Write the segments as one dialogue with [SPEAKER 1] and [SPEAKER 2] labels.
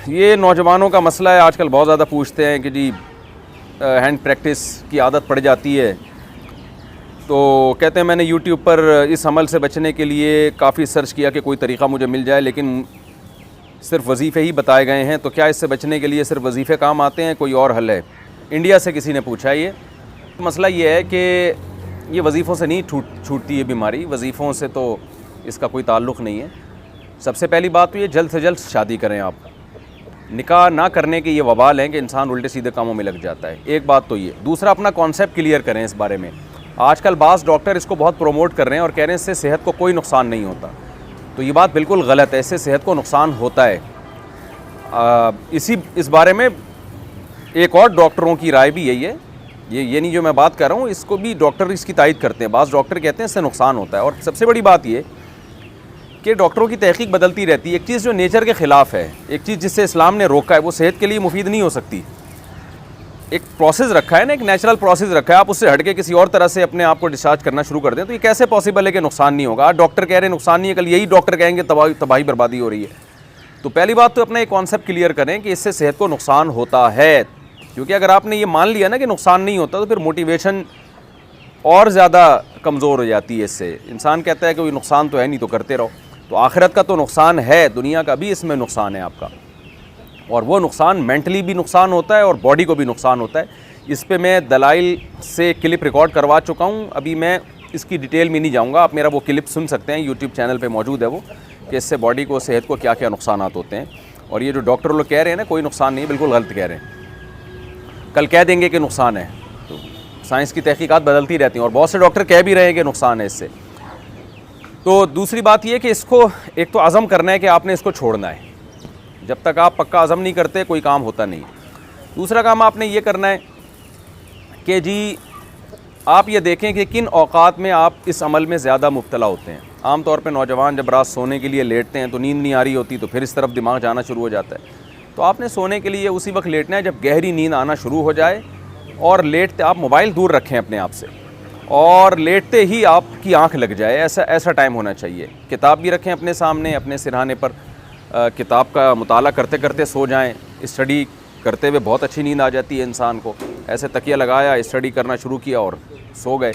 [SPEAKER 1] ये नौजवानों का मसला है, आजकल बहुत ज़्यादा पूछते हैं कि जी हैंड प्रैक्टिस की आदत पड़ जाती है, तो कहते हैं मैंने यूट्यूब पर इस अमल से बचने के लिए काफ़ी सर्च किया कि कोई तरीक़ा मुझे मिल जाए, लेकिन सिर्फ वजीफ़े ही बताए गए हैं। तो क्या इससे बचने के लिए सिर्फ वजीफ़े काम आते हैं, कोई और हल है? इंडिया से किसी ने पूछा है। ये मसला ये है कि ये वजीफ़ों से नहीं छूटती है बीमारी, वजीफ़ों से तो इसका कोई ताल्लुक़ नहीं है। सबसे पहली बात तो ये जल्द से जल्द शादी करें। आप निकाह ना करने के ये वबाल हैं कि इंसान उल्टे सीधे कामों में लग जाता है, एक बात तो ये। दूसरा, अपना कॉन्सेप्ट क्लियर करें इस बारे में। आजकल बाज़ डॉक्टर इसको बहुत प्रमोट कर रहे हैं और कह रहे हैं इससे सेहत को कोई नुकसान नहीं होता, तो ये बात बिल्कुल गलत है। इससे सेहत को नुकसान होता है। इस बारे में एक और डॉक्टरों की राय भी यही है, ये नहीं जो मैं बात कर रहा हूँ, इसको भी डॉक्टर इसकी तायद करते हैं। बाज़ डॉक्टर कहते हैं इससे नुकसान होता है। और सबसे बड़ी बात ये कि डॉक्टरों की तहकीक बदलती रहती है। एक चीज़ जो नेचर के ख़िलाफ़ है, एक चीज़ जिससे इस्लाम ने रोका है, वो सेहत के लिए मुफीद नहीं हो सकती। एक प्रोसेस रखा है ना, एक नेचुरल प्रोसेस रखा है, आप उससे हट के किसी और तरह से अपने आप को डिस्चार्ज करना शुरू कर दें, तो ये कैसे पॉसिबल है कि नुकसान नहीं होगा? आज डॉक्टर कह रहे हैं नुकसान नहीं है, कल यही डॉक्टर कहेंगे तबाही बर्बादी हो रही है। तो पहली बात तो अपना एक कॉन्सेप्ट क्लियर करें कि इससे सेहत को नुकसान होता है, क्योंकि अगर आपने ये मान लिया ना कि नुकसान नहीं होता, तो फिर मोटिवेशन और ज़्यादा कमज़ोर हो जाती है। इससे इंसान कहता है कि कोई नुकसान तो है नहीं, तो करते रहो। तो आखिरत का तो नुकसान है, दुनिया का भी इसमें नुकसान है आपका, और वो नुकसान मेंटली भी नुकसान होता है और बॉडी को भी नुकसान होता है। इस पे मैं दलाइल से क्लिप रिकॉर्ड करवा चुका हूँ, अभी मैं इसकी डिटेल में नहीं जाऊँगा। आप मेरा वो क्लिप सुन सकते हैं, यूट्यूब चैनल पे मौजूद है वो, कि इससे बॉडी को, सेहत को क्या क्या नुकसान होते हैं। और ये जो डॉक्टर लोग कह रहे हैं ना कोई नुकसान नहीं, बिल्कुल गलत कह रहे हैं। कल कह देंगे कि नुकसान है, तो साइंस की तहकीकात बदलती रहती हैं, और बहुत से डॉक्टर कह भी रहे हैं कि नुकसान है इससे। तो दूसरी बात ये कि इसको एक तो अज़म करना है कि आपने इसको छोड़ना है। जब तक आप पक्का अज़म नहीं करते कोई काम होता नहीं। दूसरा काम आपने ये करना है कि जी आप ये देखें कि किन औक़ात में आप इस अमल में ज़्यादा मुब्तला होते हैं। आम तौर पे नौजवान जब रात सोने के लिए लेटते हैं तो नींद नहीं आ रही होती, तो फिर इस तरफ दिमाग जाना शुरू हो जाता है। तो आपने सोने के लिए उसी वक्त लेटना है जब गहरी नींद आना शुरू हो जाए, और लेटते आप मोबाइल दूर रखें अपने आप से, और लेटते ही आपकी आँख लग जाए, ऐसा टाइम होना चाहिए। किताब भी रखें अपने सामने, अपने सिरहाने पर, किताब का मुताला करते करते सो जाएं। स्टडी करते हुए बहुत अच्छी नींद आ जाती है इंसान को। ऐसे तकिया लगाया, स्टडी करना शुरू किया और सो गए।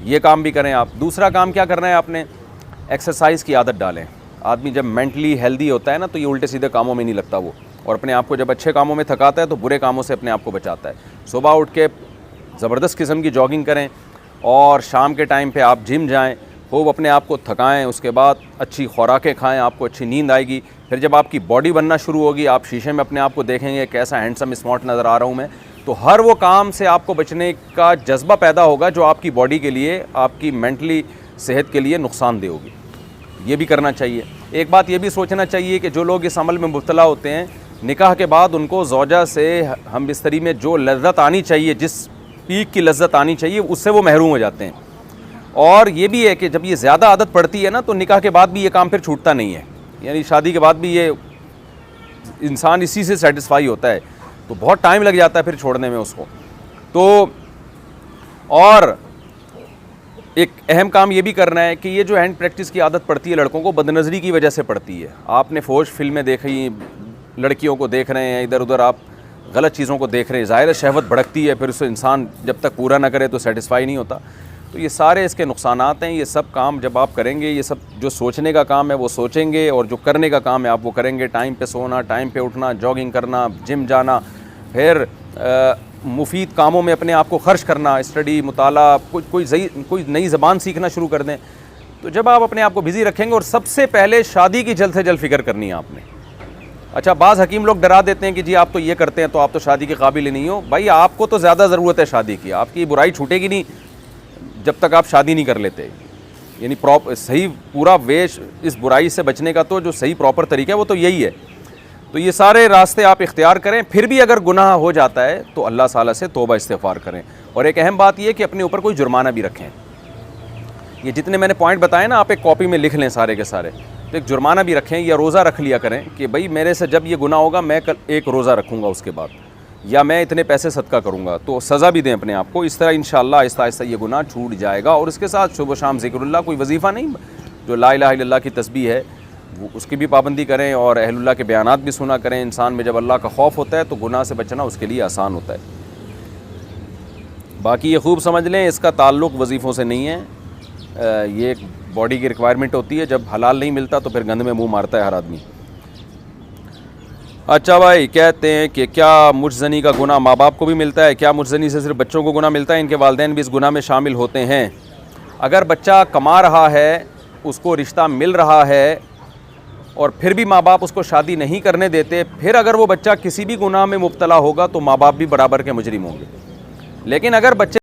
[SPEAKER 1] ये काम भी करें आप। दूसरा काम क्या करना है आपने, एक्सरसाइज़ की आदत डालें। आदमी जब मेंटली हेल्दी होता है ना, तो ये उल्टे सीधे कामों में नहीं लगता वो, और अपने आप को जब अच्छे कामों में थकाता है तो बुरे कामों से अपने आप को बचाता है। सुबह उठ के ज़बरदस्त किस्म की जॉगिंग करें, और शाम के टाइम पे आप जिम जाएं, खूब अपने आप को थकाएं, उसके बाद अच्छी खुराकें खाएं, आपको अच्छी नींद आएगी। फिर जब आपकी बॉडी बनना शुरू होगी, आप शीशे में अपने आप को देखेंगे कैसा हैंडसम स्मार्ट नज़र आ रहा हूँ मैं, तो हर वो काम से आपको बचने का जज्बा पैदा होगा जो आपकी बॉडी के लिए, आपकी मेंटली सेहत के लिए नुकसानदेह होगी। ये भी करना चाहिए। एक बात ये भी सोचना चाहिए कि जो लोग इस अमल में मुब्तला होते हैं, निकाह के बाद उनको ज़ौजा से हम बिस्तरी में जो लज्जत आनी चाहिए, जिस पीक की लज्जत आनी चाहिए, उससे वो महरूम हो जाते हैं। और ये भी है कि जब ये ज़्यादा आदत पड़ती है ना, तो निकाह के बाद भी ये काम फिर छूटता नहीं है। यानी शादी के बाद भी ये इंसान इसी से सेटिस्फाई होता है, तो बहुत टाइम लग जाता है फिर छोड़ने में उसको। तो और एक अहम काम ये भी करना है कि ये जो हैंड प्रैक्टिस की आदत पड़ती है लड़कों को, बदनज़री की वजह से पड़ती है। आपने फौज फिल्में देखी, लड़कियों को देख रहे हैं, इधर उधर आप गलत चीज़ों को देख रहे हैं, ज़ाहिर है शहवत भड़कती है, फिर उससे इंसान जब तक पूरा ना करे तो सेटिस्फाई नहीं होता। तो ये सारे इसके नुकसानात हैं। ये सब काम जब आप करेंगे, ये सब जो सोचने का काम है वो सोचेंगे, और जो करने का काम है आप वो करेंगे। टाइम पे सोना, टाइम पे उठना, जॉगिंग करना, जिम जाना, फिर मुफीद कामों में अपने आप को खर्च करना, स्टडी, मुताला, कोई नई ज़बान सीखना शुरू कर दें। तो जब आप अपने आप को बिज़ी रखेंगे, और सबसे पहले शादी की जल्द से जल्द फ़िक्र करनी है आपने। अच्छा, बाज़ हकीम लोग डरा देते हैं कि जी आप तो ये करते हैं तो आप तो शादी के काबिल ही नहीं हो। भाई आपको तो ज़्यादा ज़रूरत है शादी की, आपकी बुराई छूटेगी नहीं जब तक आप शादी नहीं कर लेते। यानी सही पूरा वेश इस बुराई से बचने का तो जो सही प्रॉपर तरीका है वो तो यही है। तो ये सारे रास्ते आप इख्तियार करें। फिर भी अगर गुनाह हो जाता है तो अल्लाह ताला से तौबा इस्तिग़फ़ार करें। और एक अहम बात यह कि अपने ऊपर कोई जुर्माना भी रखें। ये जितने मैंने पॉइंट बताए ना, आप एक कॉपी में लिख लें सारे के सारे। तो एक जुर्माना भी रखें, या रोज़ा रख लिया करें कि भाई मेरे से जब ये गुनाह होगा मैं कल एक रोज़ा रखूँगा उसके बाद, या मैं इतने पैसे सदका करूँगा। तो सज़ा भी दें अपने आप को। इस तरह इंशाअल्लाह आहिस्ता आहिस्ता ये गुनाह छूट जाएगा। और इसके साथ सुबह शाम ज़िक्रुल्लाह, कोई वजीफ़ा नहीं, जो ला इलाहा इल्लल्लाह की तस्बीह है उसकी भी पाबंदी करें और अहलुल्लाह के बयानात भी सुना करें। इंसान में जब अल्लाह का खौफ होता है तो गुनाह से बचना उसके लिए आसान होता है। बाकी ये खूब समझ लें, इसका ताल्लुक़ वजीफ़ों से नहीं है। ये एक बॉडी की रिक्वायरमेंट होती है। जब हलाल नहीं मिलता तो फिर गंद में मुंह मारता है हर आदमी। अच्छा भाई, कहते हैं कि क्या मुजज़नी का गुनाह माँ बाप को भी मिलता है? क्या मुजज़नी से सिर्फ बच्चों को गुनाह मिलता है, इनके वालिदैन भी इस गुनाह में शामिल होते हैं? अगर बच्चा कमा रहा है, उसको रिश्ता मिल रहा है और फिर भी माँ बाप उसको शादी नहीं करने देते, फिर अगर वो बच्चा किसी भी गुनाह में मुब्तला होगा तो माँ बाप भी बराबर के मुजरिम होंगे। लेकिन अगर बच्चे